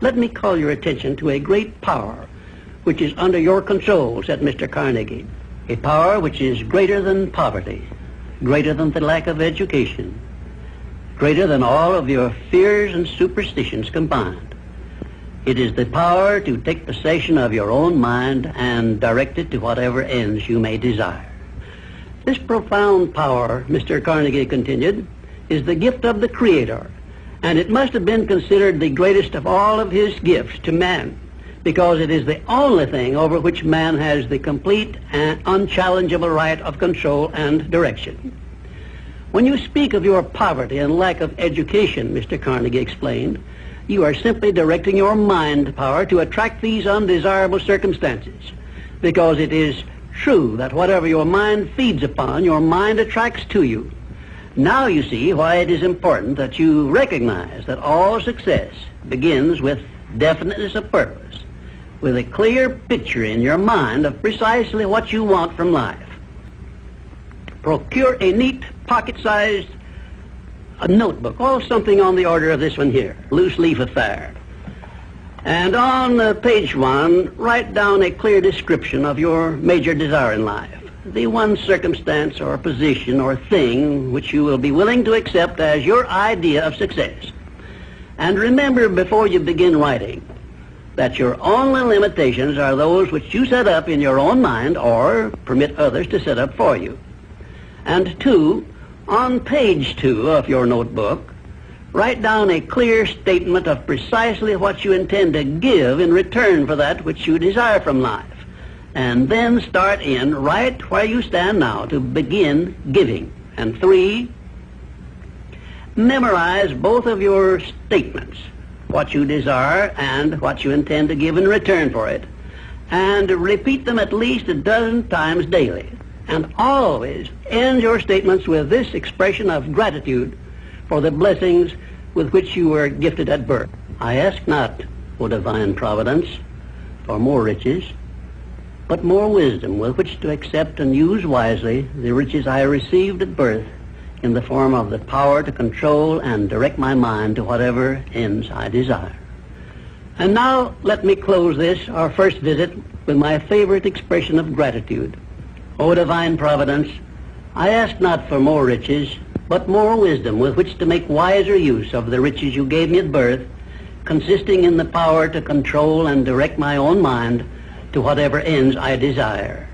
let me call your attention to a great power which is under your control, said Mr. Carnegie. A power which is greater than poverty, greater than the lack of education, greater than all of your fears and superstitions combined. It is the power to take possession of your own mind and direct it to whatever ends you may desire. This profound power, Mr. Carnegie continued, is the gift of the Creator, and it must have been considered the greatest of all of his gifts to man, because it is the only thing over which man has the complete and unchallengeable right of control and direction. When you speak of your poverty and lack of education, Mr. Carnegie explained, you are simply directing your mind power to attract these undesirable circumstances, because it is true that whatever your mind feeds upon, your mind attracts to you. Now you see why it is important that you recognize that all success begins with definiteness of purpose, with a clear picture in your mind of precisely what you want from life. Procure a neat, pocket-sized notebook, or something on the order of this one here, loose leaf affair. And on page 1, write down a clear description of your major desire in life, the one circumstance or position or thing which you will be willing to accept as your idea of success. And remember before you begin writing that your only limitations are those which you set up in your own mind or permit others to set up for you. And 2, on page 2 of your notebook, write down a clear statement of precisely what you intend to give in return for that which you desire from life. And then start in right where you stand now to begin giving. And 3, memorize both of your statements, what you desire and what you intend to give in return for it, and repeat them at least a dozen times daily. And always end your statements with this expression of gratitude for the blessings with which you were gifted at birth. I ask not, O divine providence, for more riches, but more wisdom with which to accept and use wisely the riches I received at birth in the form of the power to control and direct my mind to whatever ends I desire. And now let me close this, our first visit, with my favorite expression of gratitude. O divine providence, I ask not for more riches, but more wisdom with which to make wiser use of the riches you gave me at birth, consisting in the power to control and direct my own mind to whatever ends I desire.